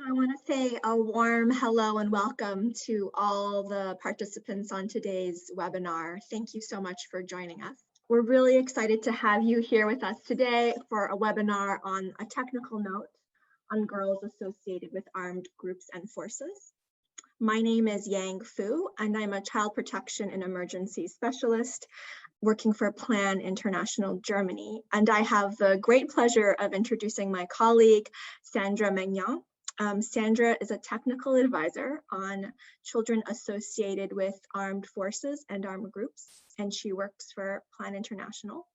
I want to say a warm hello and welcome to all the participants on today's webinar. Thank you so much for joining us. We're really excited to have you here with us today for a webinar on a technical note on girls associated with armed groups and forces. My name is Yang Fu, and I'm a child protection and emergency specialist working for Plan International Germany. And I have the great pleasure of introducing my colleague, Sandra Magnan. Sandra is a technical advisor on children associated with armed forces and armed groups, and she works for Plan International.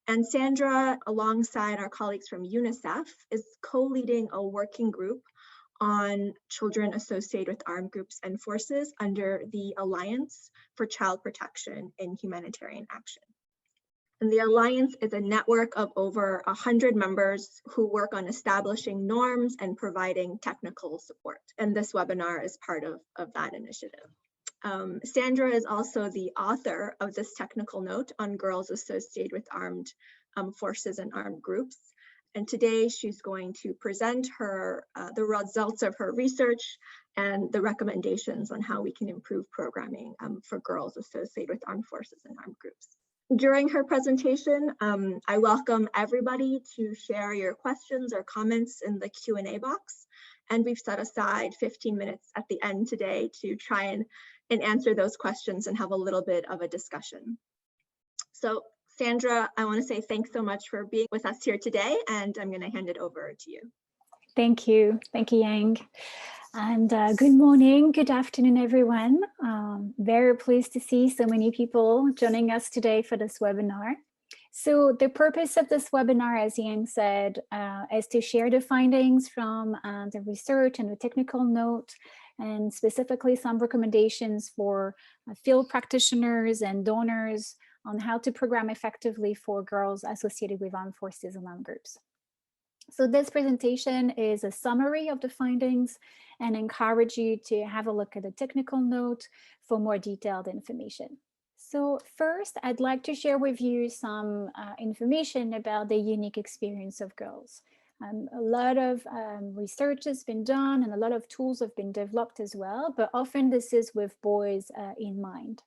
And Sandra, alongside our colleagues from UNICEF, is co-leading a working group on children associated with armed groups and forces under the Alliance for Child Protection and Humanitarian Action. And the Alliance is a network of over 100 members who work on establishing norms and providing technical support. And this webinar is part of that initiative. Sandra is also the author of this technical note on girls associated with armed forces and armed groups. And today she's going to present the results of her research and the recommendations on how we can improve programming for girls associated with armed forces and armed groups. During her presentation, I welcome everybody to share your questions or comments in the Q&A box. And we've set aside 15 minutes at the end today to try and answer those questions and have a little bit of a discussion. So Sandra, I want to say thanks so much for being with us here today, and I'm going to hand it over to you. Thank you, Yang. And good morning, good afternoon, everyone. Very pleased to see so many people joining us today for this webinar. So the purpose of this webinar, as Yang said, is to share the findings from the research and the technical note, and specifically some recommendations for field practitioners and donors on how to program effectively for girls associated with armed forces and armed groups. So this presentation is a summary of the findings and encourage you to have a look at the technical note for more detailed information. So first, I'd like to share with you some information about the unique experience of girls. A lot of research has been done and a lot of tools have been developed as well, but often this is with boys in mind.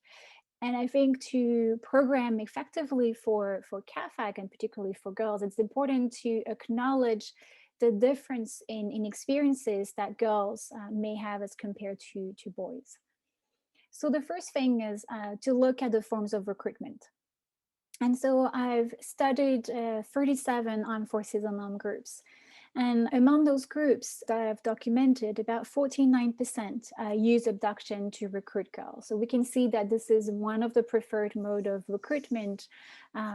And I think to program effectively for CAAFAG and particularly for girls, it's important to acknowledge the difference in experiences that girls may have as compared to boys. So the first thing is to look at the forms of recruitment. And so I've studied 37 armed forces and armed groups. And among those groups that I've documented, about 49% use abduction to recruit girls. So we can see that this is one of the preferred mode of recruitment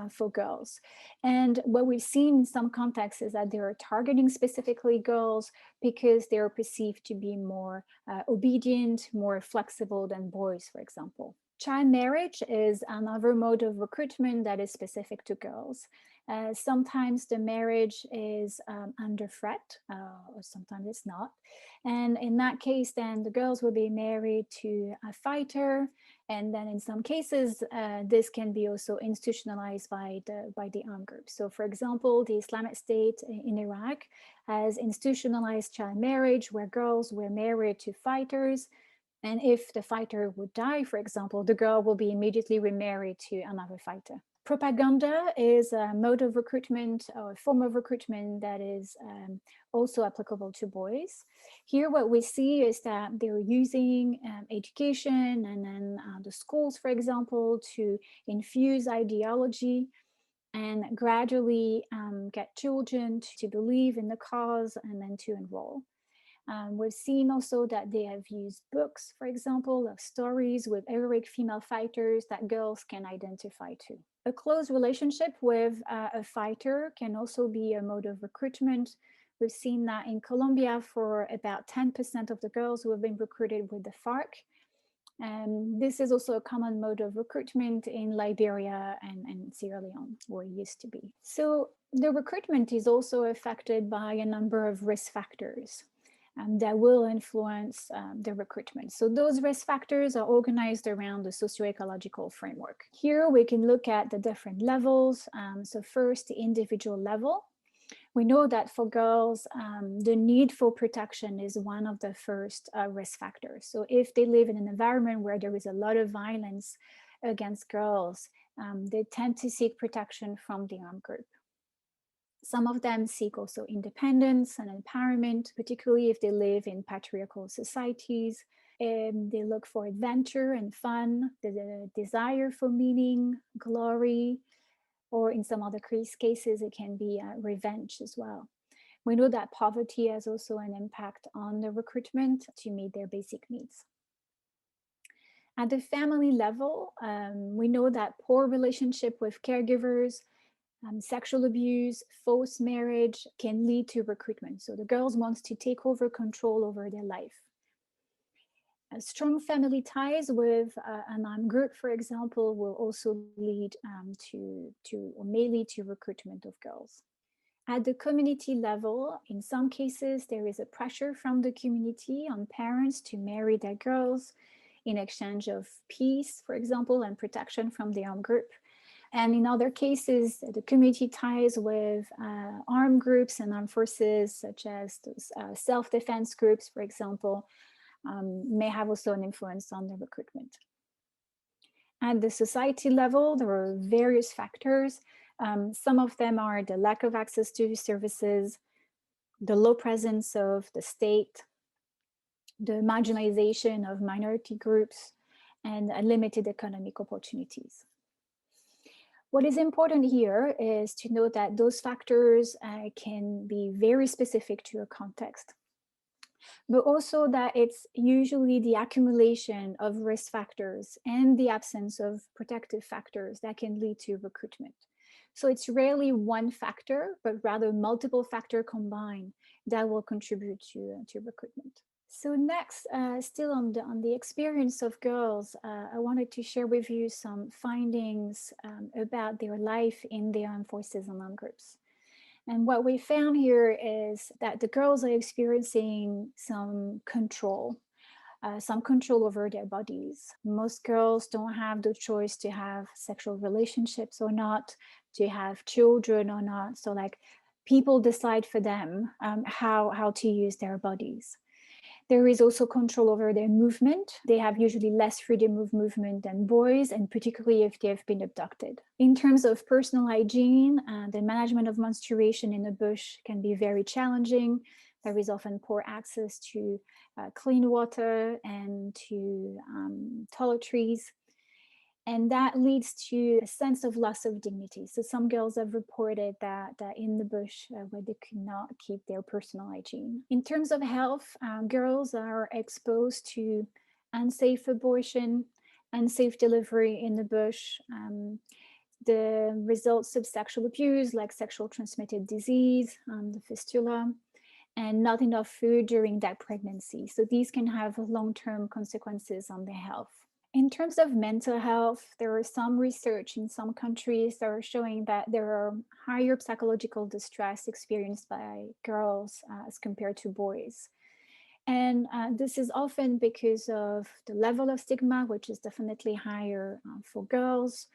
for girls. And what we've seen in some contexts is that they are targeting specifically girls because they are perceived to be more obedient, more flexible than boys, for example. Child marriage is another mode of recruitment that is specific to girls. Sometimes the marriage is under threat, or sometimes it's not. And in that case, then the girls will be married to a fighter. And then in some cases, this can be also institutionalized by the armed groups. So for example, the Islamic State in Iraq has institutionalized child marriage where girls were married to fighters. And if the fighter would die, for example, the girl will be immediately remarried to another fighter. Propaganda is a mode of recruitment or a form of recruitment that is also applicable to boys. Here, what we see is that they're using education and then the schools, for example, to infuse ideology and gradually get children to believe in the cause and then to enroll. We've seen also that they have used books, for example, of stories with heroic female fighters that girls can identify to. A close relationship with a fighter can also be a mode of recruitment. We've seen that in Colombia for about 10% of the girls who have been recruited with the FARC. This is also a common mode of recruitment in Liberia and Sierra Leone, where it used to be. So the recruitment is also affected by a number of risk factors that will influence the recruitment. So those risk factors are organized around the socio-ecological framework. Here we can look at the different levels. So first, the individual level. We know that for girls, the need for protection is one of the first risk factors. So if they live in an environment where there is a lot of violence against girls, they tend to seek protection from the armed group. Some of them seek also independence and empowerment, particularly if they live in patriarchal societies. They look for adventure and fun, the desire for meaning, glory, or in some other cases, it can be revenge as well. We know that poverty has also an impact on the recruitment to meet their basic needs. At the family level, we know that poor relationship with caregivers, sexual abuse, forced marriage can lead to recruitment. So the girls want to take over control over their life. Strong family ties with an armed group, for example, will also lead or may lead to recruitment of girls. At the community level, in some cases, there is a pressure from the community on parents to marry their girls in exchange of peace, for example, and protection from the armed group. And in other cases, the community ties with armed groups and armed forces, such as those self-defense groups, for example, may have also an influence on the recruitment. At the society level, there are various factors. Some of them are the lack of access to services, the low presence of the state, the marginalization of minority groups, and limited economic opportunities. What is important here is to note that those factors can be very specific to your context, but also that it's usually the accumulation of risk factors and the absence of protective factors that can lead to recruitment. So it's rarely one factor, but rather multiple factors combined that will contribute to recruitment. So next, still on the experience of girls, I wanted to share with you some findings about their life in the armed forces and armed groups. And what we found here is that the girls are experiencing some control over their bodies. Most girls don't have the choice to have sexual relationships or not, to have children or not. So like people decide for them how to use their bodies. There is also control over their movement. They have usually less freedom of movement than boys, and particularly if they have been abducted. In terms of personal hygiene, the management of menstruation in the bush can be very challenging. There is often poor access to clean water and to toiletries. And that leads to a sense of loss of dignity. So some girls have reported that in the bush where they could not keep their personal hygiene. In terms of health, girls are exposed to unsafe abortion, unsafe delivery in the bush, the results of sexual abuse like sexual transmitted disease, the fistula, and not enough food during that pregnancy. So these can have long-term consequences on their health. In terms of mental health, there is some research in some countries that are showing that there are higher psychological distress experienced by girls as compared to boys. And this is often because of the level of stigma, which is definitely higher for girls,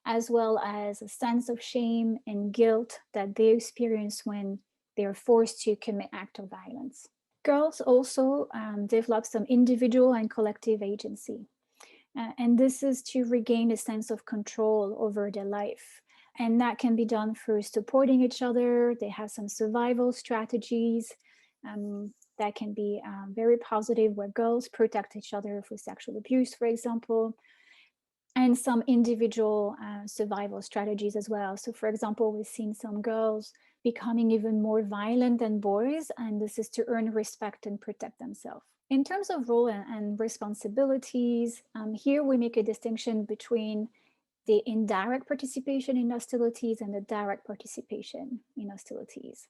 as well as a sense of shame and guilt that they experience when they're forced to commit acts of violence. Girls also develop some individual and collective agency. And this is to regain a sense of control over their life. And that can be done through supporting each other. They have some survival strategies that can be very positive, where girls protect each other for sexual abuse, for example, and some individual survival strategies as well. So for example, we've seen some girls becoming even more violent than boys, and this is to earn respect and protect themselves. In terms of role and responsibilities, here we make a distinction between the indirect participation in hostilities and the direct participation in hostilities.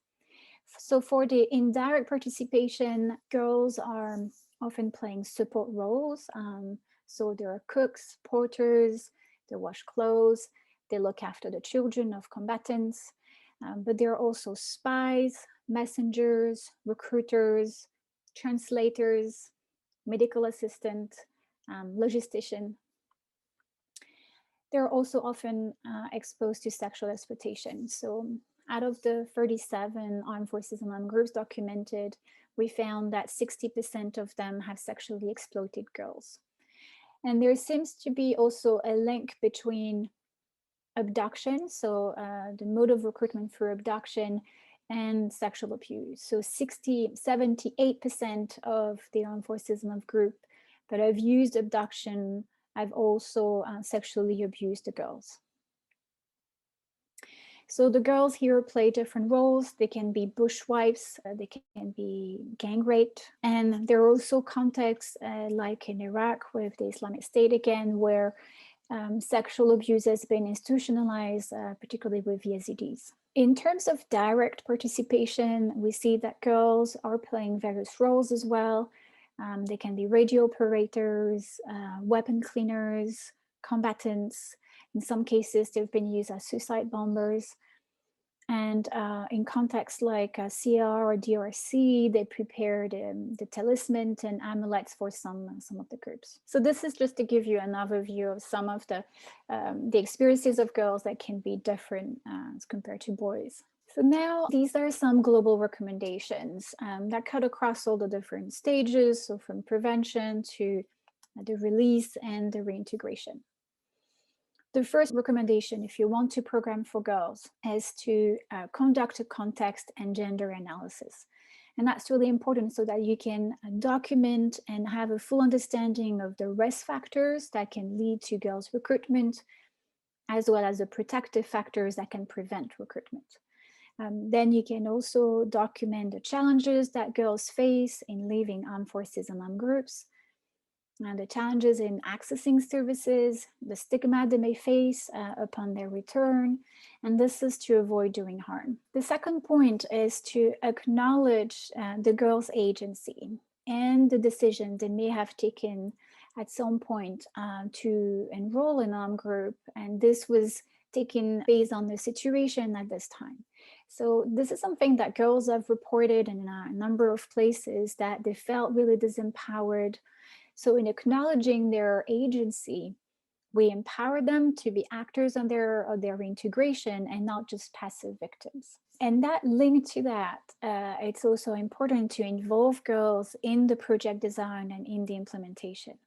So for the indirect participation, girls are often playing support roles. So there are cooks, porters, they wash clothes, they look after the children of combatants, but there are also spies, messengers, recruiters, translators, medical assistant, logistician. They're also often exposed to sexual exploitation. So out of the 37 armed forces and armed groups documented, we found that 60% of them have sexually exploited girls. And there seems to be also a link between abduction, so the mode of recruitment for abduction, and sexual abuse. So 78% of the armed forces and of group that have used abduction have also sexually abused the girls. So the girls here play different roles. They can be bushwives, they can be gang raped. And there are also contexts like in Iraq with the Islamic State again, where sexual abuse has been institutionalized, particularly with Yazidis. In terms of direct participation, we see that girls are playing various roles as well. They can be radio operators, weapon cleaners, combatants. In some cases, they've been used as suicide bombers. And in contexts like CR or DRC, they prepared the talisman and amulets for some of the groups. So this is just to give you an overview of some of the experiences of girls that can be different as compared to boys. So now these are some global recommendations that cut across all the different stages, so from prevention to the release and the reintegration. The first recommendation, if you want to program for girls, is to conduct a context and gender analysis. And that's really important so that you can document and have a full understanding of the risk factors that can lead to girls' recruitment, as well as the protective factors that can prevent recruitment. Then you can also document the challenges that girls face in leaving armed forces and armed groups, and the challenges in accessing services, the stigma they may face upon their return, and this is to avoid doing harm. The second point is to acknowledge the girl's agency and the decision they may have taken at some point to enroll in an armed group, and this was taken based on the situation at this time. So this is something that girls have reported in a number of places, that they felt really disempowered. So in acknowledging their agency, we empower them to be actors on their reintegration and not just passive victims. And that linked to that, it's also important to involve girls in the project design and in the implementation.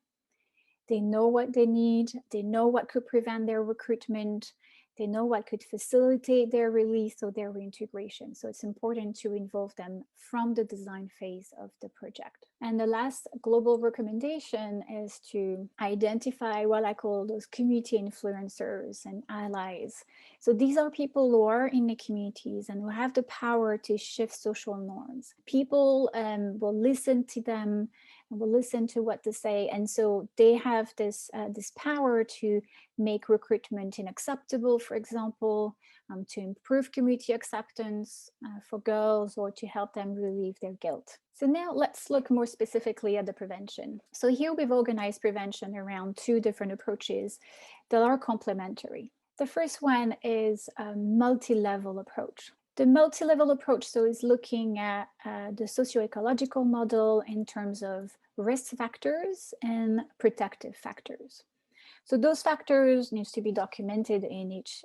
They know what they need, they know what could prevent their recruitment, they know what could facilitate their release or their reintegration. So it's important to involve them from the design phase of the project. And the last global recommendation is to identify what I call those community influencers and allies. So these are people who are in the communities and who have the power to shift social norms. People will listen to them and will listen to what they say. And so they have this power to make recruitment unacceptable, for example, to improve community acceptance for girls, or to help them relieve their guilt. So now let's look more specifically at the prevention. So here we've organized prevention around two different approaches that are complementary. The first one is a multi-level approach. The multi-level approach is looking at the socio-ecological model in terms of risk factors and protective factors. So those factors needs to be documented in each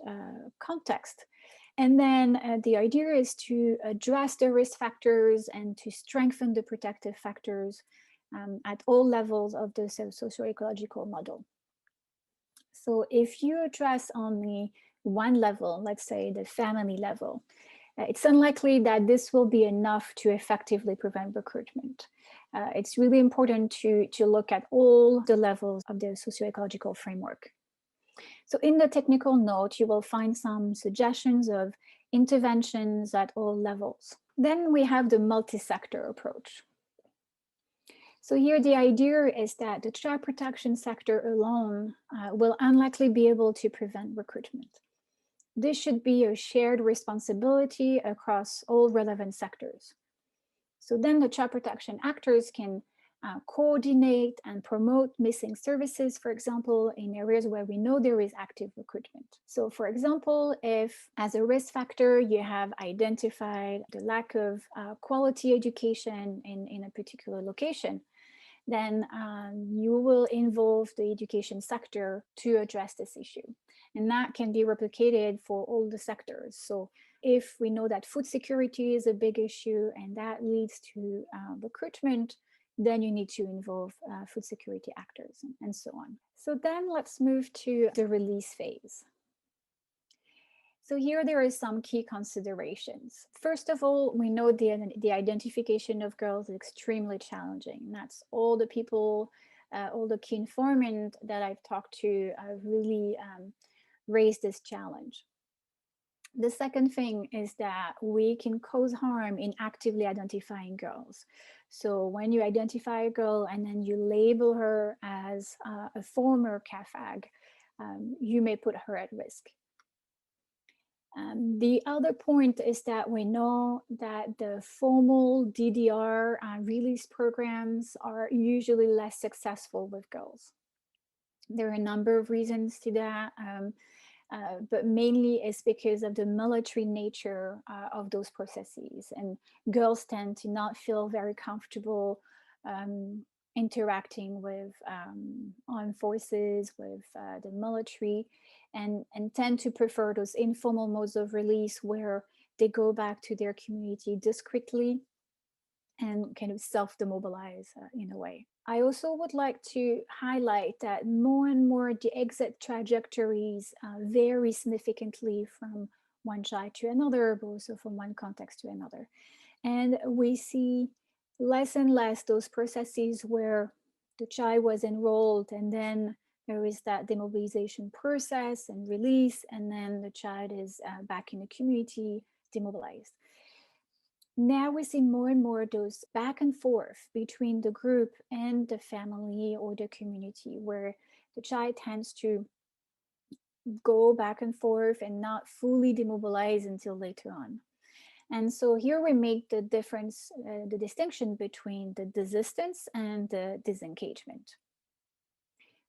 context. And then the idea is to address the risk factors and to strengthen the protective factors at all levels of the socio-ecological model. So if you address only one level, let's say the family level, it's unlikely that this will be enough to effectively prevent recruitment. It's really important to look at all the levels of the socio-ecological framework. So in the technical note, you will find some suggestions of interventions at all levels. Then we have the multi-sector approach. So here the idea is that the child protection sector alone will unlikely be able to prevent recruitment. This should be a shared responsibility across all relevant sectors. So then the child protection actors can coordinate and promote missing services, for example, in areas where we know there is active recruitment. So for example, if as a risk factor, you have identified the lack of quality education in a particular location, then you will involve the education sector to address this issue. And that can be replicated for all the sectors. So if we know that food security is a big issue and that leads to recruitment, then you need to involve food security actors and so on. So then let's move to the release phase. So here there is some key considerations. First of all, we know the identification of girls is extremely challenging. And that's all the people, all the key informants that I've talked to really raised this challenge. The second thing is that we can cause harm in actively identifying girls. So when you identify a girl and then you label her as a former CAAFAG, you may put her at risk. The other point is that we know that the formal DDR release programs are usually less successful with girls. There are a number of reasons to that, but mainly it's because of the military nature of those processes. And girls tend to not feel very comfortable interacting with armed forces, with the military, and tend to prefer those informal modes of release where they go back to their community discreetly and kind of self-demobilize in a way. I also would like to highlight that more and more the exit trajectories vary significantly from one child to another, but also from one context to another. And we see less and less those processes where the child was enrolled and then there is that demobilization process and release, and then the child is back in the community, demobilized. Now we see more and more those back and forth between the group and the family or the community, where the child tends to go back and forth and not fully demobilize until later on. And so here we make the difference, the distinction between the desistance and the disengagement.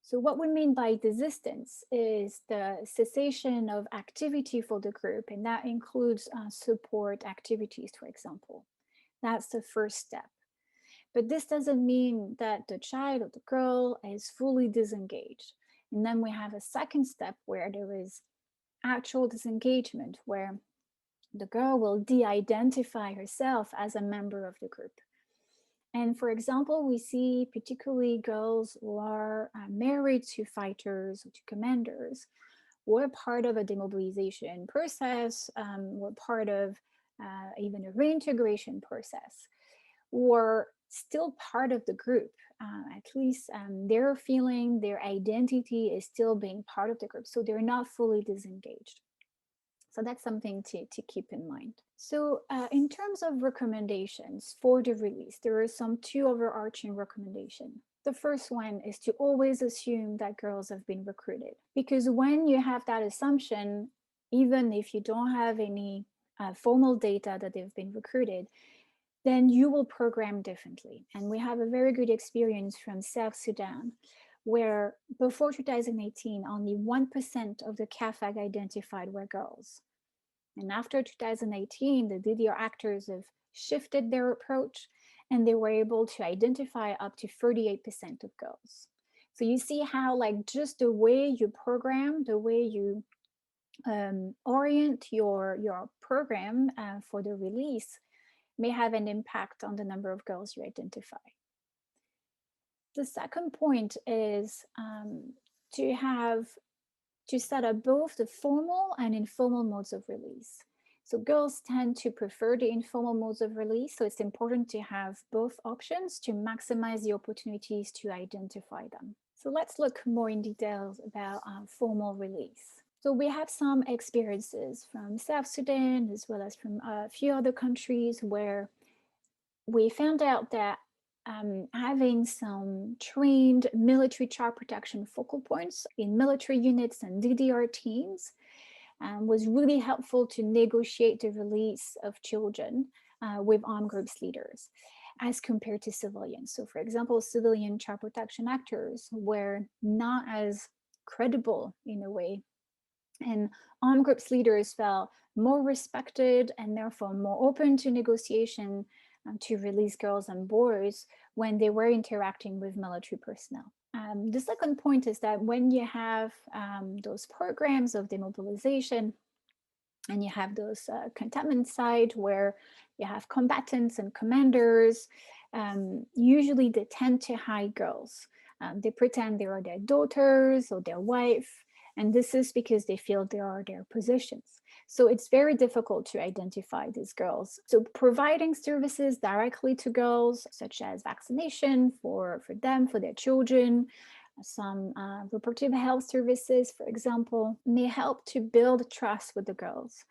So what we mean by desistance is the cessation of activity for the group, and that includes support activities, for example. That's the first step. But this doesn't mean that the child or the girl is fully disengaged. And then we have a second step where there is actual disengagement, where the girl will de-identify herself as a member of the group. And for example, we see particularly girls who are married to fighters or to commanders, were part of a demobilization process, were part of even a reintegration process, were still part of the group. At least their feeling, their identity is still being part of the group. So they're not fully disengaged. So that's something to keep in mind. So in terms of recommendations for the release, there are some two overarching recommendations. The first one is to always assume that girls have been recruited, because when you have that assumption, even if you don't have any formal data that they've been recruited, then you will program differently. And we have a very good experience from South Sudan, where before 2018, only 1% of the CAAFAG identified were girls. And after 2018, the DDR actors have shifted their approach and they were able to identify up to 38% of girls. So you see how like just the way you program, the way you orient your program for the release may have an impact on the number of girls you identify. The second point is to set up both the formal and informal modes of release. So girls tend to prefer the informal modes of release, so it's important to have both options to maximize the opportunities to identify them. So let's look more in details about formal release. So we have some experiences from South Sudan as well as from a few other countries where we found out that having some trained military child protection focal points in military units and DDR teams was really helpful to negotiate the release of children with armed groups leaders as compared to civilians. So for example, civilian child protection actors were not as credible in a way, and armed groups leaders felt more respected and therefore more open to negotiation to release girls and boys when they were interacting with military personnel. The second point is that when you have those programs of demobilization, And you have those contentment side where you have combatants and commanders. Usually they tend to hide girls. They pretend they are their daughters or their wife. And this is because they feel they are their positions. So it's very difficult to identify these girls. So providing services directly to girls, such as vaccination for them, for their children, some reproductive health services, for example, may help to build trust with the girls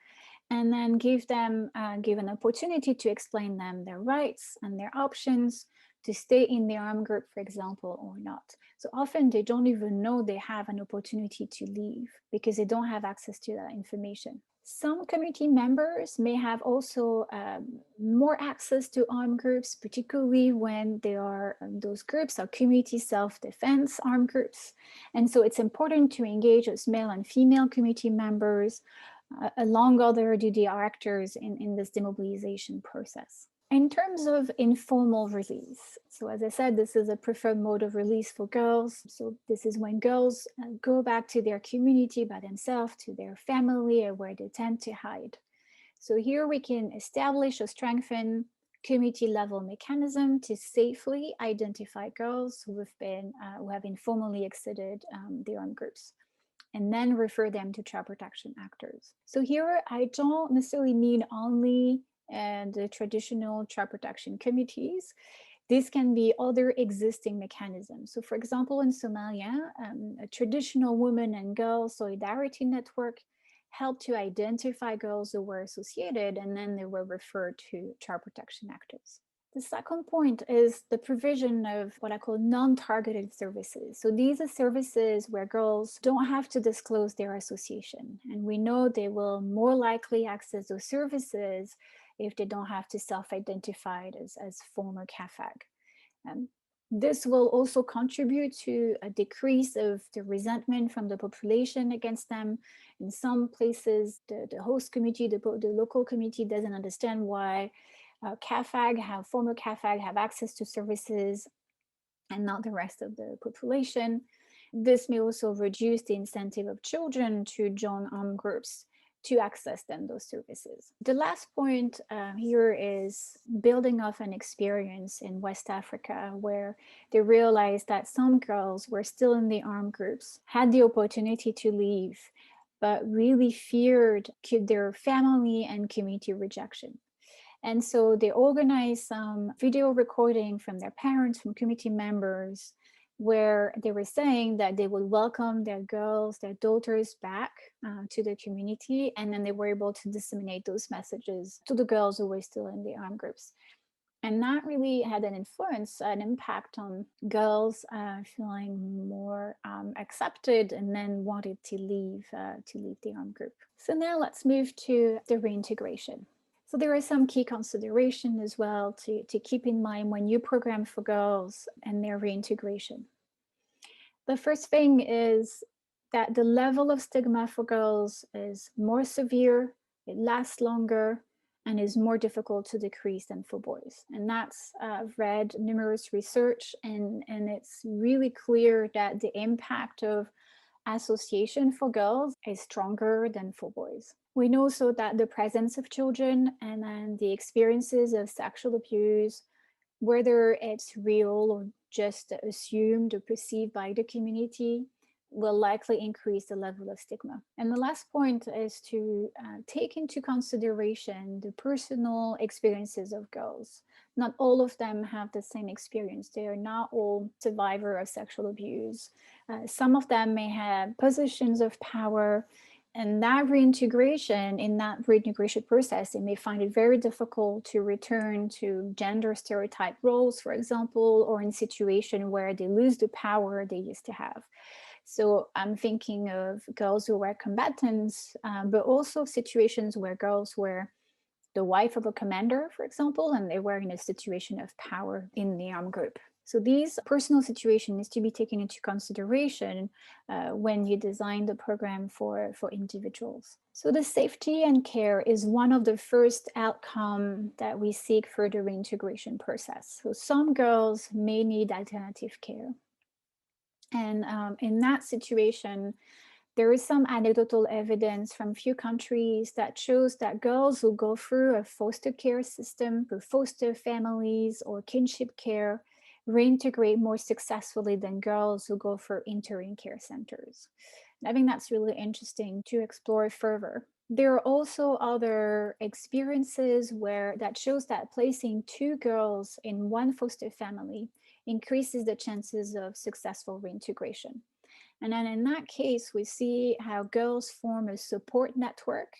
and then give them give an opportunity to explain them their rights and their options to stay in the armed group, for example, or not. So often they don't even know they have an opportunity to leave because they don't have access to that information. Some community members may have also more access to armed groups, particularly when they are those groups are community self-defense armed groups. And so it's important to engage as male and female community members along other duty actors in this demobilization process. In terms of informal release, so as I said, this is a preferred mode of release for girls. So this is when girls go back to their community by themselves, to their family, or where they tend to hide. So here we can establish or strengthen community level mechanism to safely identify girls who have informally exited the armed groups, and then refer them to child protection actors. So here I don't necessarily mean only the traditional child protection committees. This can be other existing mechanisms. So for example, in Somalia, a traditional women and girls solidarity network helped to identify girls who were associated, and then they were referred to child protection actors. The second point is the provision of what I call non-targeted services. So these are services where girls don't have to disclose their association. And we know they will more likely access those services if they don't have to self-identify as former CAAFAG. This will also contribute to a decrease of the resentment from the population against them. In some places, the host community, the local community doesn't understand why former CAAFAG have access to services and not the rest of the population. This may also reduce the incentive of children to join armed groups to access then those services. The last point here is building off an experience in West Africa where they realized that some girls were still in the armed groups, had the opportunity to leave, but really feared their family and community rejection. And so they organized some video recording from their parents, from community members, where they were saying that they would welcome their girls, their daughters back to the community. And then they were able to disseminate those messages to the girls who were still in the armed groups. And that really had an influence, an impact on girls feeling more accepted and then wanted to leave the armed group. So now let's move to the reintegration. So there are some key considerations as well to keep in mind when you program for girls and their reintegration. The first thing is that the level of stigma for girls is more severe, it lasts longer, and is more difficult to decrease than for boys. And that's read numerous research, and it's really clear that the impact of association for girls is stronger than for boys. We know also that the presence of children and then the experiences of sexual abuse, whether it's real or just assumed or perceived by the community, will likely increase the level of stigma. And the last point is to take into consideration the personal experiences of girls. Not all of them have the same experience. They are not all survivors of sexual abuse. Some of them may have positions of power, and that reintegration, in that reintegration process, they may find it very difficult to return to gender stereotype roles, for example, or in situation where they lose the power they used to have. So I'm thinking of girls who were combatants, but also situations where girls were the wife of a commander, for example, and they were in a situation of power in the armed group. So these personal situations need to be taken into consideration when you design the program for individuals. So the safety and care is one of the first outcomes that we seek for the reintegration process. So some girls may need alternative care. And in that situation, There is some anecdotal evidence from few countries that shows that girls who go through a foster care system, through foster families or kinship care, reintegrate more successfully than girls who go for interim care centers. And I think that's really interesting to explore further. There are also other experiences where that shows that placing two girls in one foster family increases the chances of successful reintegration. And then in that case, we see how girls form a support network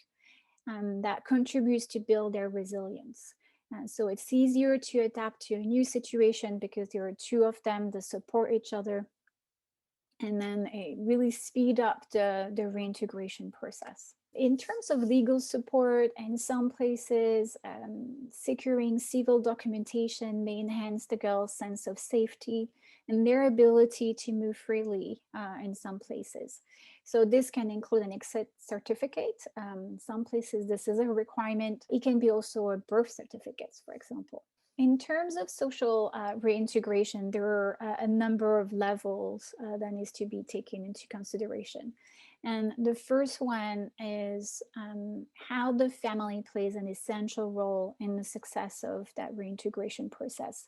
that contributes to build their resilience. And so it's easier to adapt to a new situation because there are two of them that support each other. And then it really speed up the reintegration process. In terms of legal support, in some places, securing civil documentation may enhance the girls' sense of safety and their ability to move freely in some places. So this can include an exit certificate. In some places, this is a requirement. It can be also a birth certificate, for example. In terms of social reintegration, there are a number of levels that needs to be taken into consideration. And the first one is how the family plays an essential role in the success of that reintegration process.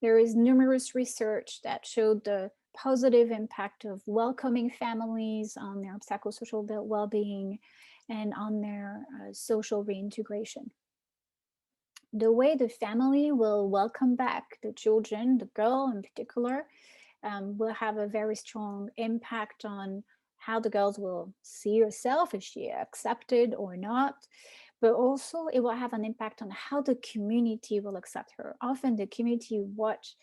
There is numerous research that showed the positive impact of welcoming families on their psychosocial well-being and on their social reintegration. The way the family will welcome back the children, the girl in particular, will have a very strong impact on how the girls will see herself, is she accepted or not, but also it will have an impact on how the community will accept her. Often the community watch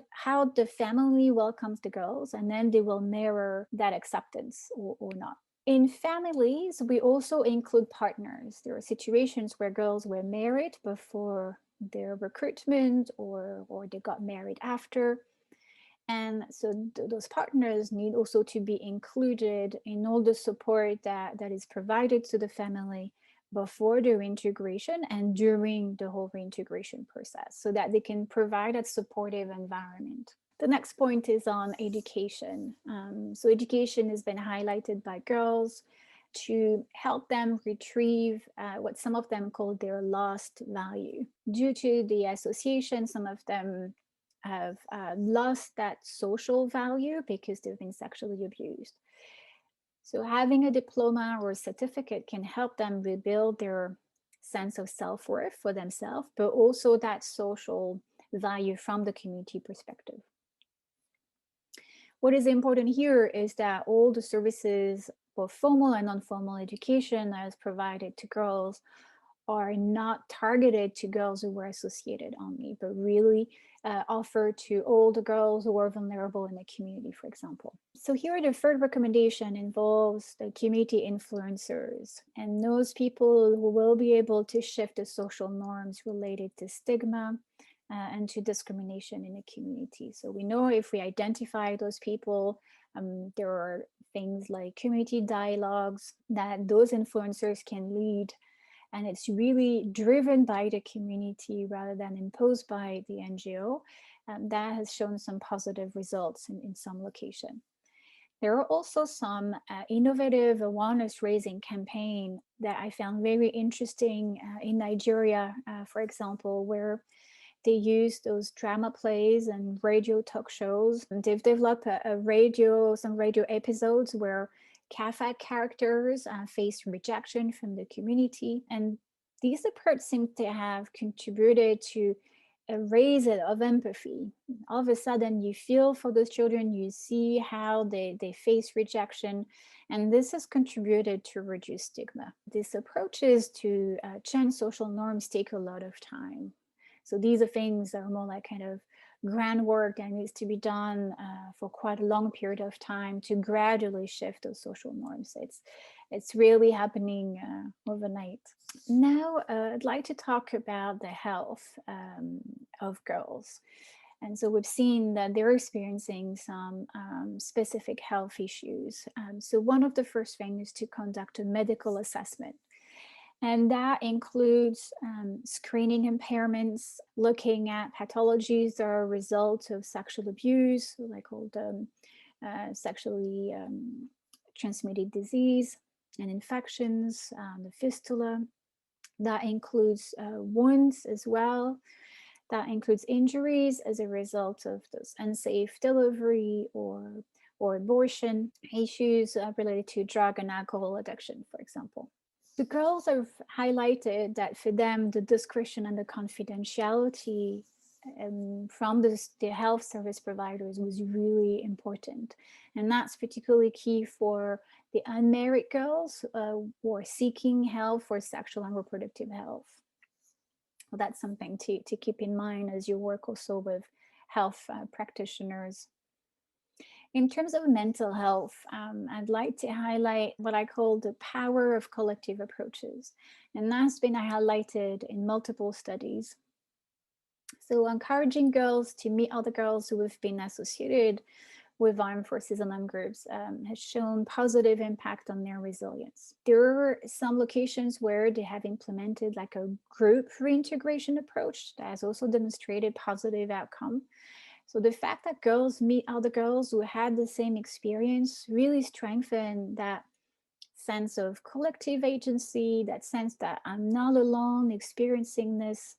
how the family welcomes the girls, and then they will mirror that acceptance or not. In families, we also include partners. There are situations where girls were married before their recruitment or they got married after. And so those partners need also to be included in all the support that is provided to the family before the reintegration and during the whole reintegration process, so that they can provide a supportive environment. The next point is on education. So education has been highlighted by girls to help them retrieve what some of them call their lost value. Due to the association, some of them have lost that social value because they've been sexually abused. So having a diploma or a certificate can help them rebuild their sense of self-worth for themselves, but also that social value from the community perspective. What is important here is that all the services, both formal and non-formal education that is provided to girls, are not targeted to girls who were associated only, but really offer to all the girls who are vulnerable in the community, for example. So here the third recommendation involves the community influencers and those people who will be able to shift the social norms related to stigma and to discrimination in the community. So we know if we identify those people, there are things like community dialogues that those influencers can lead, and it's really driven by the community rather than imposed by the NGO. That has shown some positive results in some location. There are also some innovative awareness raising campaign that I found very interesting in Nigeria, for example, where they use those drama plays and radio talk shows. And they've developed some radio episodes where CAAFAG characters face rejection from the community. And these approaches seem to have contributed to a raise of empathy. All of a sudden, you feel for those children, you see how they face rejection, and this has contributed to reduce stigma. These approaches to change social norms take a lot of time. So these are things that are more like kind of groundwork that needs to be done for quite a long period of time to gradually shift those social norms. It's really happening overnight. Now, I'd like to talk about the health of girls. And so we've seen that they're experiencing some specific health issues. So one of the first things is to conduct a medical assessment. And that includes screening impairments, looking at pathologies that are a result of sexual abuse, like all the sexually transmitted disease and infections, the fistula. That includes wounds as well. That includes injuries as a result of those unsafe delivery or abortion, issues related to drug and alcohol addiction, for example. The girls have highlighted that for them, the discretion and the confidentiality from the health service providers was really important. And that's particularly key for the unmarried girls who are seeking help for sexual and reproductive health. Well, that's something to keep in mind as you work also with health practitioners. In terms of mental health, I'd like to highlight what I call the power of collective approaches. And that's been highlighted in multiple studies. So encouraging girls to meet other girls who have been associated with armed forces and armed groups has shown positive impact on their resilience. There are some locations where they have implemented like a group reintegration approach that has also demonstrated positive outcome. So the fact that girls meet other girls who had the same experience really strengthened that sense of collective agency, that sense that I'm not alone experiencing this.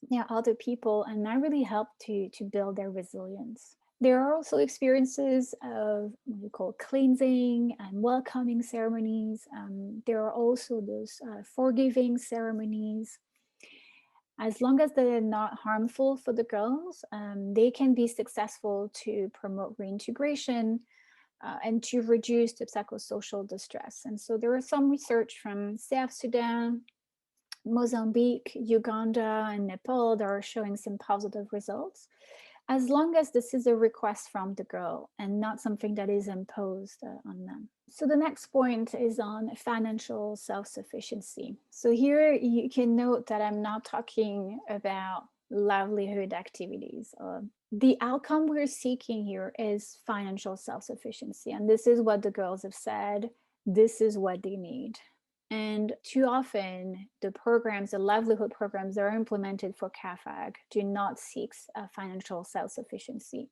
There are other people, and that really helped to build their resilience. There are also experiences of what we call cleansing and welcoming ceremonies. There are also those forgiving ceremonies. As long as they're not harmful for the girls, they can be successful to promote reintegration and to reduce the psychosocial distress. And so there is some research from South Sudan, Mozambique, Uganda, and Nepal that are showing some positive results, as long as this is a request from the girl and not something that is imposed on them. So the next point is on financial self-sufficiency. So here you can note that I'm not talking about livelihood activities. The outcome we're seeking here is financial self-sufficiency. And this is what the girls have said. This is what they need. And too often, the programs, the livelihood programs that are implemented for CAAFAG do not seek financial self-sufficiency.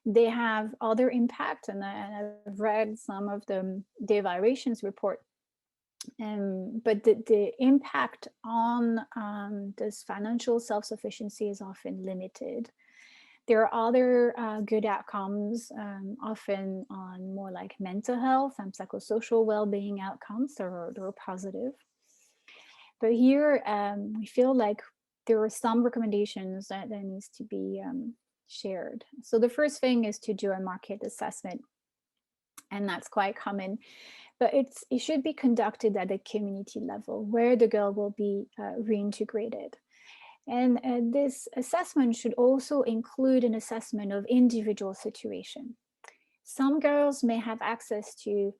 They have other impact, and I've read some of the evaluations report, but the impact on this financial self-sufficiency is often limited. There are other good outcomes, often on more like mental health and psychosocial well-being outcomes that are positive. But here, we feel like there are some recommendations that needs to be shared. So the first thing is to do a market assessment, and that's quite common. But it should be conducted at a community level where the girl will be reintegrated. And this assessment should also include an assessment of individual situation. Some girls may have access to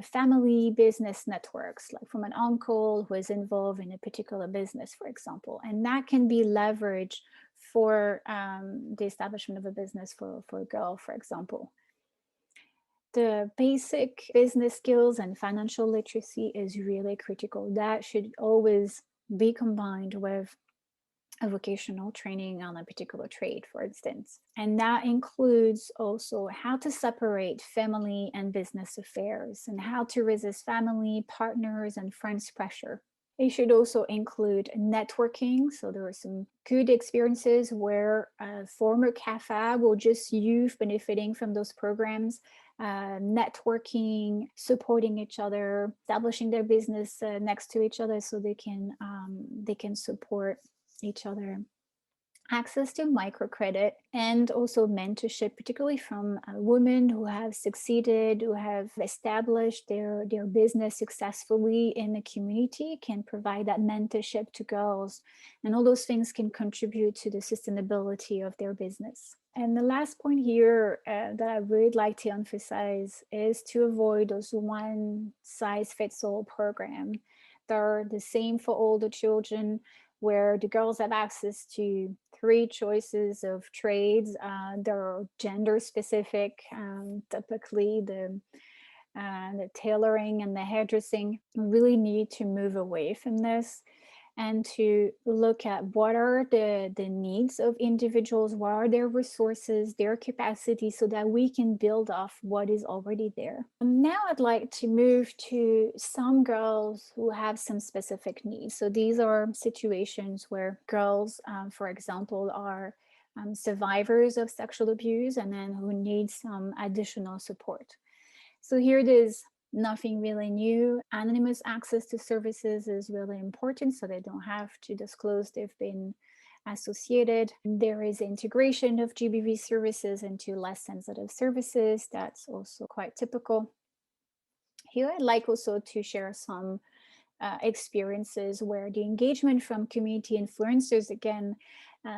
family business networks, like from an uncle who is involved in a particular business, for example, and that can be leveraged for the establishment of a business for a girl, for example. The basic business skills and financial literacy is really critical. That should always be combined with a vocational training on a particular trade, for instance. And that includes also how to separate family and business affairs and how to resist family, partners, and friends' pressure. It should also include networking. So there are some good experiences where former CAAFAG or just youth benefiting from those programs, networking, supporting each other, establishing their business next to each other so they can support each other. Access to microcredit and also mentorship, particularly from women who have succeeded, who have established their business successfully in the community, can provide that mentorship to girls. And all those things can contribute to the sustainability of their business. And the last point here that I would like to emphasize is to avoid those one-size-fits-all programs that are the same for all the children, where the girls have access to 3 choices of trades. They're gender specific, typically the tailoring and the hairdressing. We really need to move away from this. and to look at what are the needs of individuals, what are their resources, their capacity, so that we can build off what is already there. Now I'd like to move to some girls who have some specific needs. So these are situations where girls, for example, are survivors of sexual abuse and then who need some additional support. So here it is. Nothing really new. Anonymous access to services is really important, so they don't have to disclose they've been associated. There is integration of GBV services into less sensitive services. That's also quite typical. Here I'd like also to share some experiences where the engagement from community influencers, again,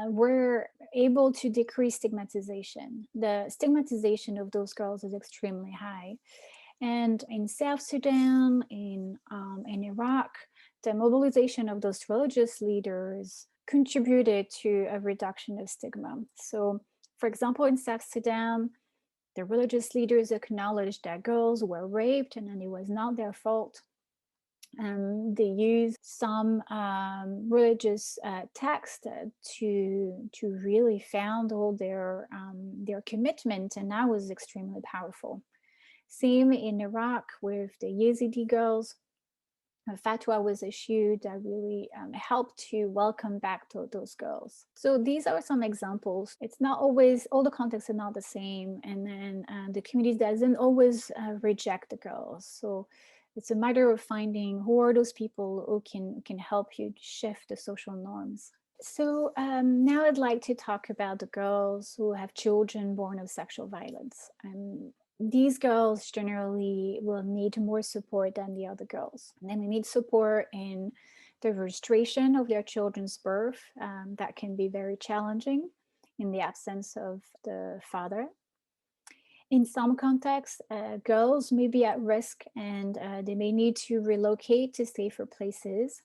were able to decrease stigmatization. The stigmatization of those girls is extremely high. And in South Sudan, in Iraq, the mobilization of those religious leaders contributed to a reduction of stigma. So, for example, in South Sudan, the religious leaders acknowledged that girls were raped and then it was not their fault. They used some religious text to really found all their commitment, and that was extremely powerful. Same in Iraq with the Yazidi girls. A fatwa was issued that really helped to welcome back those girls. So these are some examples. It's not always, all the contexts are not the same. And then the community doesn't always reject the girls. So it's a matter of finding who are those people who can help you shift the social norms. So now I'd like to talk about the girls who have children born of sexual violence. These girls generally will need more support than the other girls. And then they need support in the registration of their children's birth. That can be very challenging in the absence of the father. In some contexts, girls may be at risk and they may need to relocate to safer places.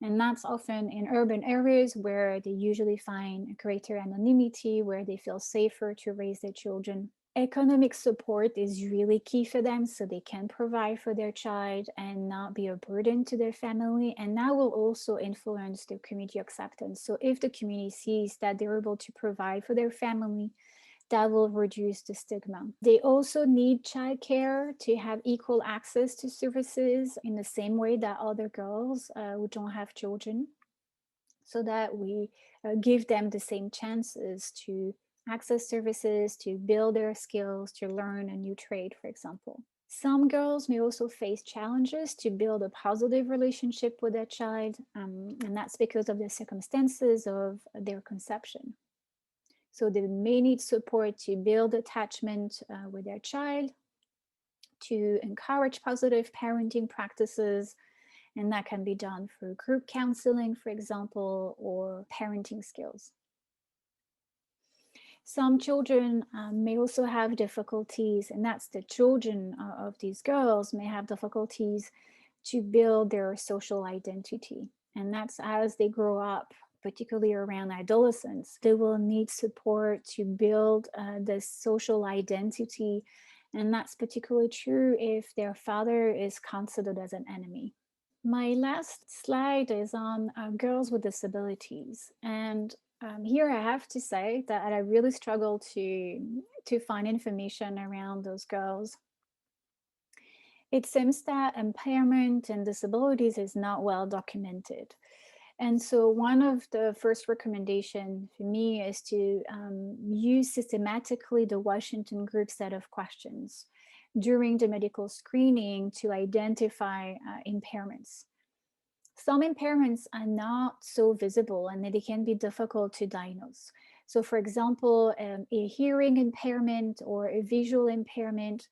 And that's often in urban areas where they usually find greater anonymity, where they feel safer to raise their children. Economic support is really key for them so they can provide for their child and not be a burden to their family. And that will also influence the community acceptance. So if the community sees that they're able to provide for their family, that will reduce the stigma. They also need childcare to have equal access to services in the same way that other girls who don't have children, so that we give them the same chances to access services, to build their skills, to learn a new trade, for example. Some girls may also face challenges to build a positive relationship with their child, and that's because of the circumstances of their conception. So they may need support to build attachment with their child, to encourage positive parenting practices, and that can be done through group counseling, for example, or parenting skills. Some children may also have difficulties, and that's the children of these girls may have difficulties to build their social identity. And that's as they grow up, particularly around adolescence, they will need support to build this social identity. And that's particularly true if their father is considered as an enemy. My last slide is on girls with disabilities. And here I have to say that I really struggle to find information around those girls. It seems that impairment and disabilities is not well documented. And so one of the first recommendations for me is to use systematically the Washington Group set of questions during the medical screening to identify impairments. Some impairments are not so visible and they can be difficult to diagnose. So for example, a hearing impairment or a visual impairment,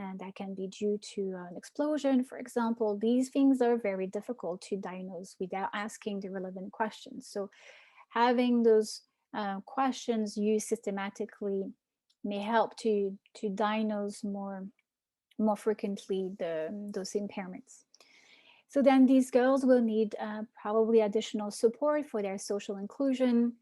and that can be due to an explosion, for example. These things are very difficult to diagnose without asking the relevant questions. So having those questions used systematically may help to diagnose more frequently those impairments. So then these girls will need probably additional support for their social inclusion,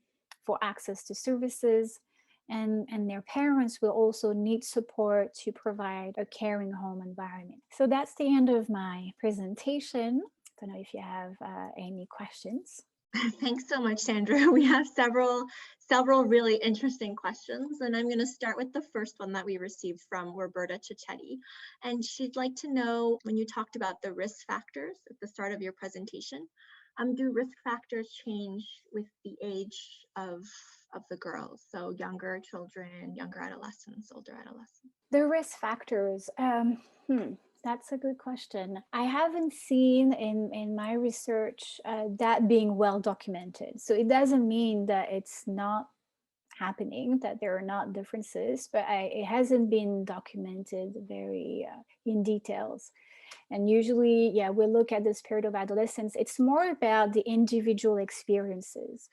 for access to services, and their parents will also need support to provide a caring home environment. So that's the end of my presentation. don't know if you have any questions. Thanks so much, Sandra. We have several really interesting questions, and I'm going to start with the first one that we received from Roberta Cicchetti. And she'd like to know, when you talked about the risk factors at the start of your presentation, do risk factors change with the age of the girls? So younger children, younger adolescents, older adolescents? The risk factors. That's a good question. I haven't seen in my research that being well documented. So it doesn't mean that it's not happening, that there are not differences, but it hasn't been documented very in details. And usually, yeah, we look at this period of adolescence. It's more about the individual experiences.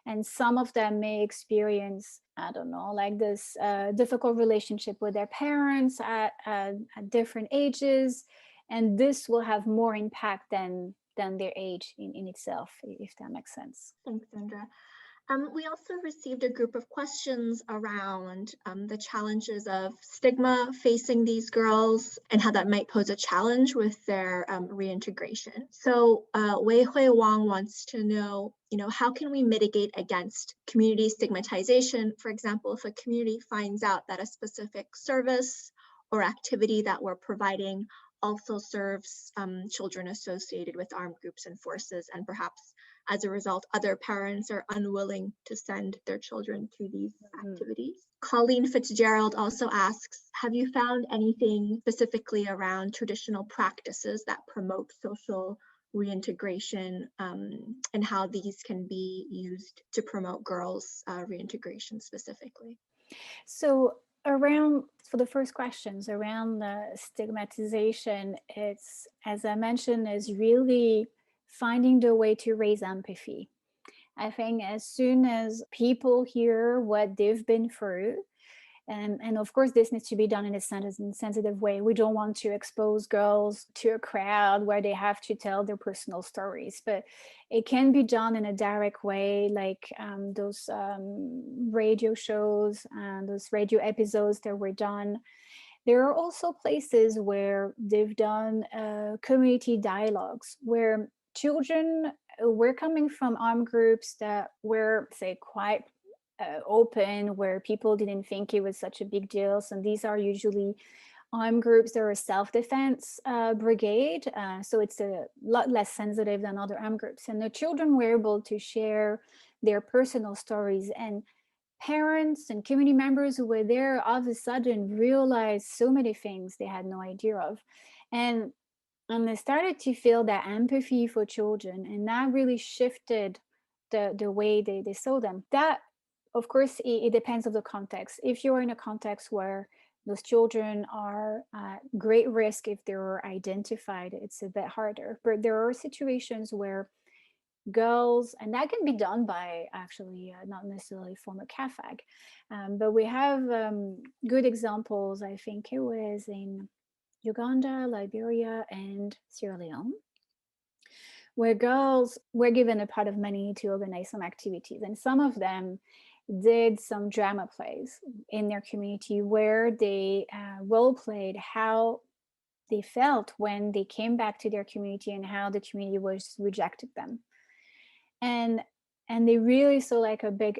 And some of them may experience, I don't know, like this difficult relationship with their parents at different ages. And this will have more impact than their age in itself, if that makes sense. Thanks, Sandra. We also received a group of questions around the challenges of stigma facing these girls and how that might pose a challenge with their reintegration. So Wei Hui Wang wants to know, how can we mitigate against community stigmatization? For example, if a community finds out that a specific service or activity that we're providing also serves children associated with armed groups and forces, and perhaps as a result, other parents are unwilling to send their children to these activities. Colleen Fitzgerald also asks, have you found anything specifically around traditional practices that promote social reintegration and how these can be used to promote girls' reintegration specifically? So for the first questions around the stigmatization, it's, as I mentioned, is really finding the way to raise empathy. I think as soon as people hear what they've been through, and of course this needs to be done in a sensitive way. We don't want to expose girls to a crowd where they have to tell their personal stories, but it can be done in a direct way, like those radio shows and those radio episodes that were done. There are also places where they've done community dialogues where children were coming from armed groups that were, say, quite open, where people didn't think it was such a big deal. So these are usually armed groups that are a self-defense brigade. So it's a lot less sensitive than other armed groups. And the children were able to share their personal stories, and parents and community members who were there all of a sudden realized so many things they had no idea of. And they started to feel that empathy for children, and that really shifted the way they saw them. That, of course, it depends on the context. If you're in a context where those children are at great risk, if they're identified, it's a bit harder. But there are situations where girls, and that can be done by actually not necessarily former CAAFAG, but we have good examples. I think it was in Uganda, Liberia, and Sierra Leone, where girls were given a pot of money to organize some activities. And some of them did some drama plays in their community where they role played how they felt when they came back to their community and how the community was rejected them. And they really saw like a big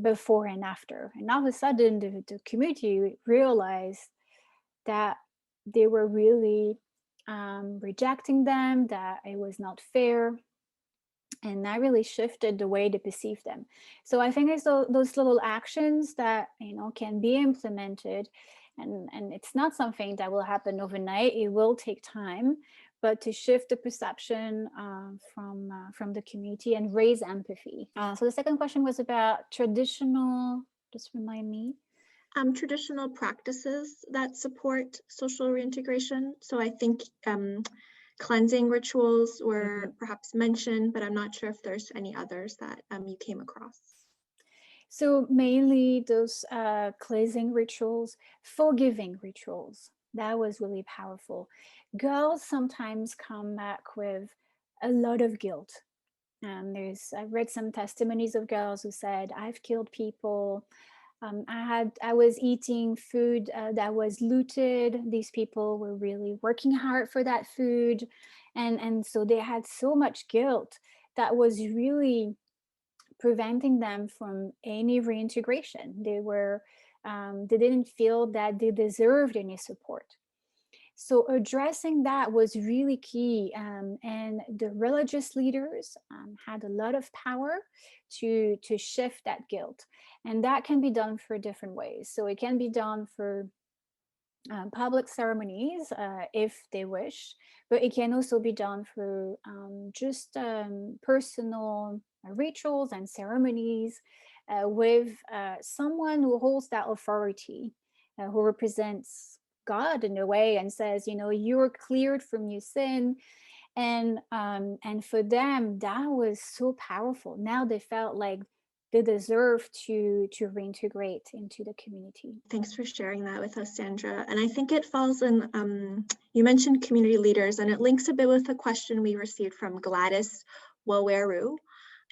before and after. And all of a sudden, the community realized that they were really rejecting them, that it was not fair. And that really shifted the way they perceive them. So I think it's those little actions that, can be implemented. And it's not something that will happen overnight. It will take time, but to shift the perception from the community and raise empathy. So the second question was about traditional, just remind me. Traditional practices that support social reintegration. So I think cleansing rituals were perhaps mentioned, but I'm not sure if there's any others that you came across. So mainly those cleansing rituals, forgiving rituals. That was really powerful. Girls sometimes come back with a lot of guilt. I've read some testimonies of girls who said, I've killed people. I was eating food that was looted. These people were really working hard for that food, and so they had so much guilt that was really preventing them from any reintegration. They didn't feel that they deserved any support. So addressing that was really key, and the religious leaders had a lot of power to shift that guilt, and that can be done for different ways. So it can be done for public ceremonies if they wish, but it can also be done through just personal rituals and ceremonies with someone who holds that authority, who represents God in a way and says, you're cleared from your sin. And for them, that was so powerful. Now they felt like they deserve to reintegrate into the community. Thanks for sharing that with us, Sandra. And I think it falls in, you mentioned community leaders, and it links a bit with a question we received from Gladys Waweru.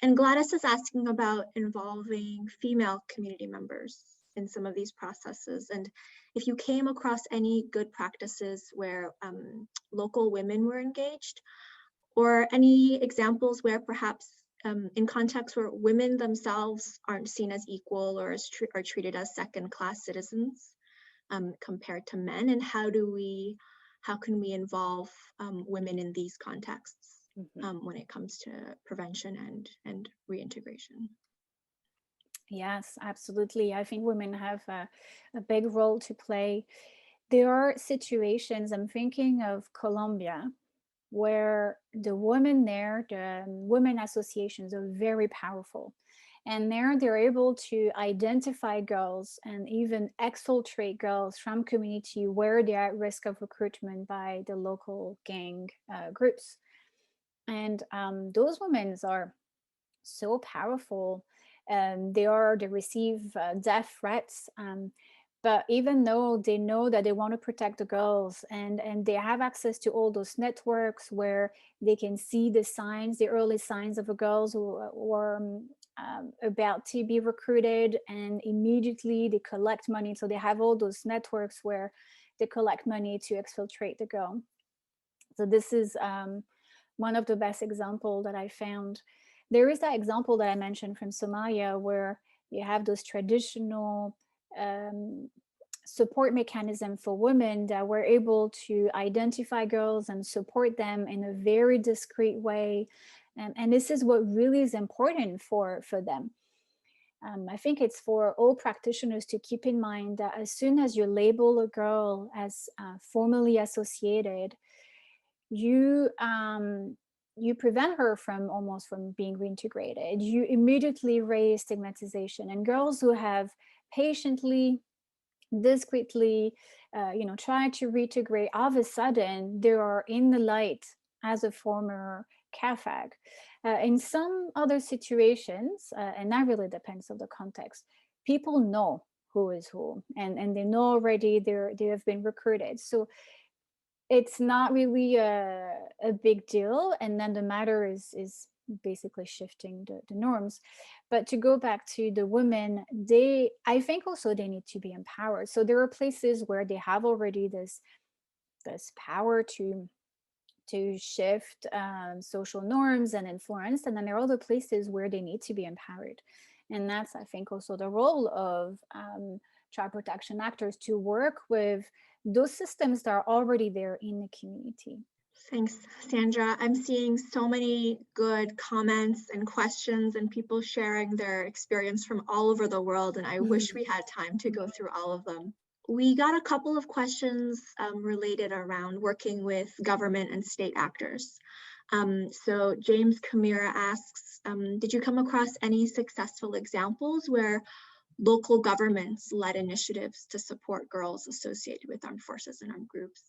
And Gladys is asking about involving female community members in some of these processes. And if you came across any good practices where local women were engaged, or any examples where perhaps in contexts where women themselves aren't seen as equal or are treated as second-class citizens compared to men, and how can we involve women in these contexts when it comes to prevention and reintegration? Yes, absolutely. I think women have a big role to play. There are situations, I'm thinking of Colombia, where the women there, the women associations are very powerful. And there they're able to identify girls and even exfiltrate girls from community where they're at risk of recruitment by the local gang groups. And those women are so powerful. They receive death threats. But even though they know that they want to protect the girls, and they have access to all those networks where they can see the early signs of a girls who were about to be recruited, and immediately they collect money. So they have all those networks where they collect money to exfiltrate the girl. So this is one of the best examples that I found. There is that example that I mentioned from Somalia, where you have those traditional support mechanism for women that were able to identify girls and support them in a very discreet way. And this is what really is important for them. I think it's for all practitioners to keep in mind that as soon as you label a girl as formally associated, you prevent her from being reintegrated. You immediately raise stigmatization, and girls who have patiently, discreetly tried to reintegrate, all of a sudden they are in the light as a former CAAFAG. In some other situations, and that really depends on the context, people know who is who, and they know already they have been recruited. So it's not really a big deal, and then the matter is basically shifting the norms. But to go back to the women, I think also they need to be empowered. So there are places where they have already this power to shift social norms and influence, and then there are other places where they need to be empowered. And that's, I think, also the role of child protection actors, to work with those systems that are already there in the community. Thanks, Sandra. I'm seeing so many good comments and questions and people sharing their experience from all over the world, and I wish we had time to go through all of them. We got a couple of questions related around working with government and state actors. So James Kamira asks, did you come across any successful examples where local governments led initiatives to support girls associated with armed forces and armed groups?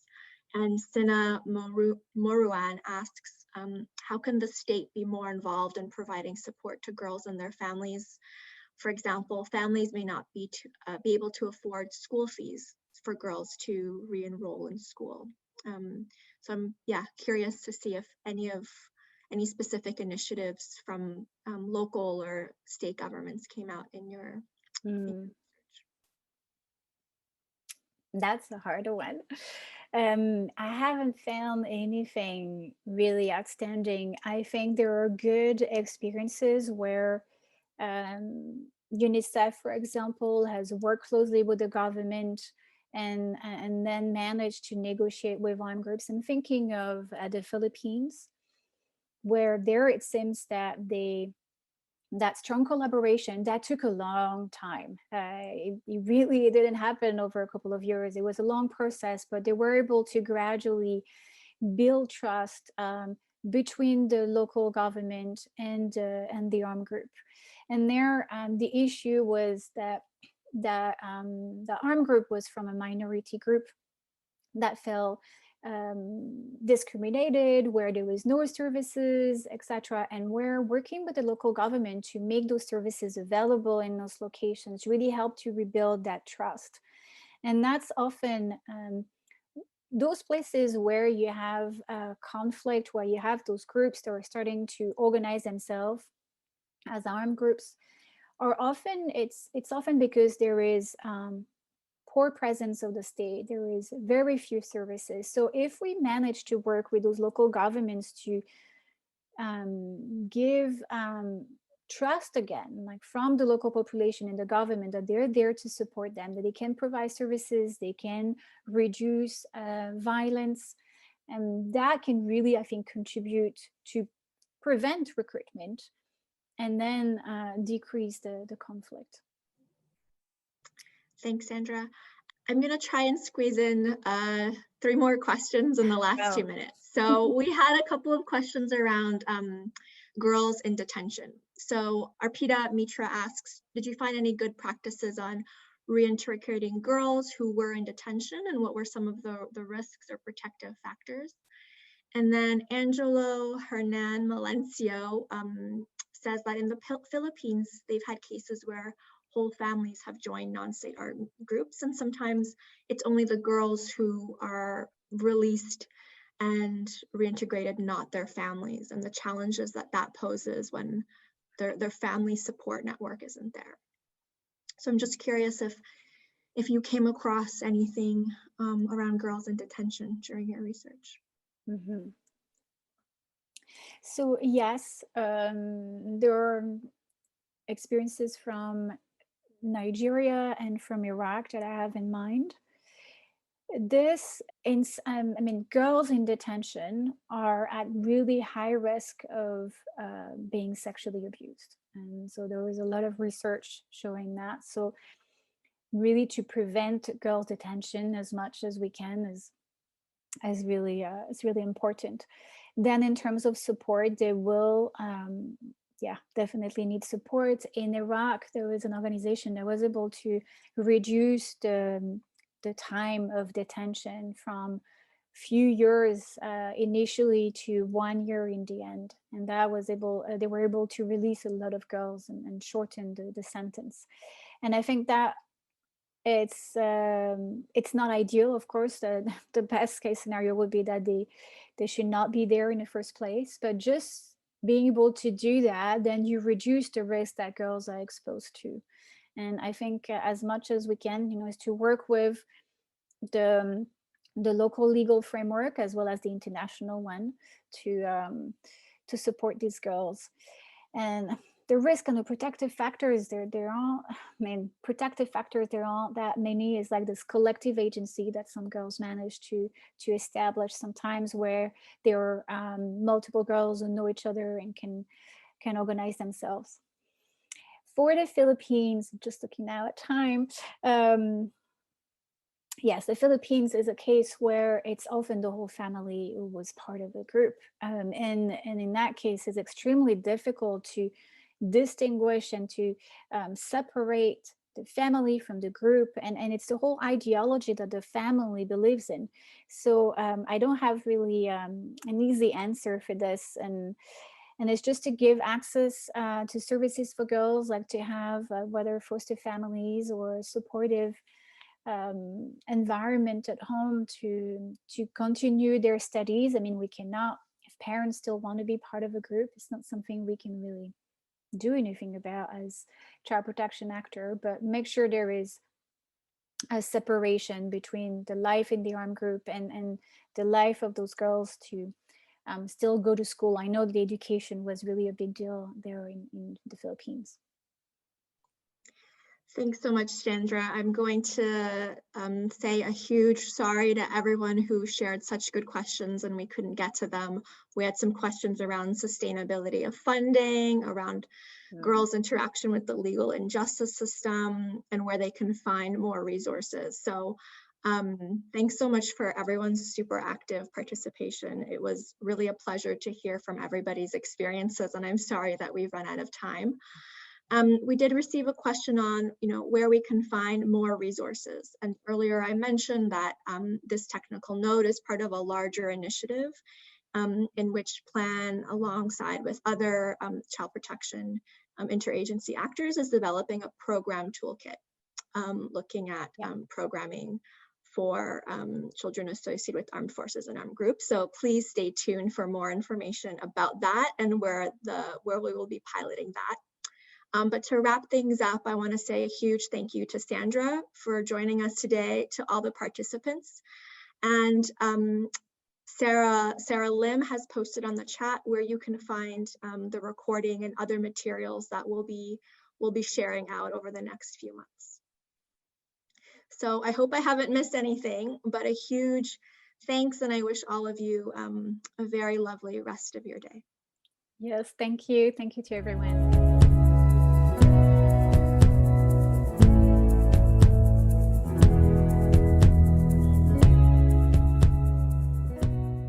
And Sina Moruan asks, how can the state be more involved in providing support to girls and their families? For example, families may not be able to afford school fees for girls to re-enroll in school. So I'm curious to see if any specific initiatives from local or state governments came out in your research. That's a harder one. I haven't found anything really outstanding. I think there are good experiences where UNICEF, for example, has worked closely with the government and then managed to negotiate with armed groups. I'm thinking of the Philippines, where there it seems that strong collaboration that took a long time. It didn't happen over a couple of years. It was a long process, but they were able to gradually build trust between the local government and the armed group. And there, the issue was that the armed group was from a minority group that felt discriminated, where there was no services, etc. And we're working with the local government to make those services available in those locations, really help to rebuild that trust. And that's often those places where you have conflict, where you have those groups that are starting to organize themselves as armed groups, or often it's often because there is poor presence of the state. There is very few services. So if we manage to work with those local governments to give trust again, like from the local population and the government, that they're there to support them, that they can provide services, they can reduce violence, and that can really, I think, contribute to prevent recruitment and then decrease the conflict. Thanks, Sandra. I'm going to try and squeeze in 3 more questions in the last 2 minutes. So we had a couple of questions around girls in detention. So Arpita Mitra asks, did you find any good practices on reintegrating girls who were in detention, and what were some of the risks or protective factors? And then Angelo Hernan Melencio says that in the Philippines, they've had cases where whole families have joined non-state art groups, and sometimes it's only the girls who are released and reintegrated, not their families, and the challenges that that poses when their family support network isn't there. So I'm just curious if you came across anything around girls in detention during your research. Mm-hmm. So yes, there are experiences from Nigeria and from Iraq that I have in mind. Girls in detention are at really high risk of being sexually abused. And so there was a lot of research showing that. So really to prevent girls detention as much as we can is really important. Then in terms of support, they will definitely need support. In Iraq, there was an organization that was able to reduce the time of detention from few years initially to 1 year in the end, and that was they were able to release a lot of girls and shorten the sentence. And I think that it's not ideal, of course. The best case scenario would be that they should not be there in the first place, but just being able to do that, then you reduce the risk that girls are exposed to. And I think as much as we can, is to work with the local legal framework as well as the international one to support these girls. And the risk and the protective factors, there aren't, protective factors, there aren't that many. It's like this collective agency that some girls manage to establish sometimes, where there are multiple girls who know each other and can organize themselves. For the Philippines, just looking now at time, yes, the Philippines is a case where it's often the whole family who was part of the group. And in that case, it's extremely difficult to distinguish and to separate the family from the group. And it's the whole ideology that the family believes in. So I don't have really an easy answer for this. And it's just to give access to services for girls, like to have whether foster families or supportive environment at home to continue their studies. We cannot, if parents still want to be part of a group, it's not something we can really do anything about as child protection actor, but make sure there is a separation between the life in the armed group and the life of those girls to still go to school. I know the education was really a big deal there in the Philippines. Thanks so much, Chandra. I'm going to say a huge sorry to everyone who shared such good questions and we couldn't get to them. We had some questions around sustainability of funding, around girls' interaction with the legal and justice system, and where they can find more resources. So thanks so much for everyone's super active participation. It was really a pleasure to hear from everybody's experiences, and I'm sorry that we've run out of time. We did receive a question on, where we can find more resources. And earlier I mentioned that this technical note is part of a larger initiative in which plan, alongside with other child protection interagency actors, is developing a program toolkit looking at programming for children associated with armed forces and armed groups. So please stay tuned for more information about that and where we will be piloting that. But to wrap things up, I want to say a huge thank you to Sandra for joining us today, to all the participants. And Sarah Lim has posted on the chat where you can find the recording and other materials that we'll be sharing out over the next few months. So I hope I haven't missed anything, but a huge thanks, and I wish all of you a very lovely rest of your day. Yes, thank you. Thank you to everyone.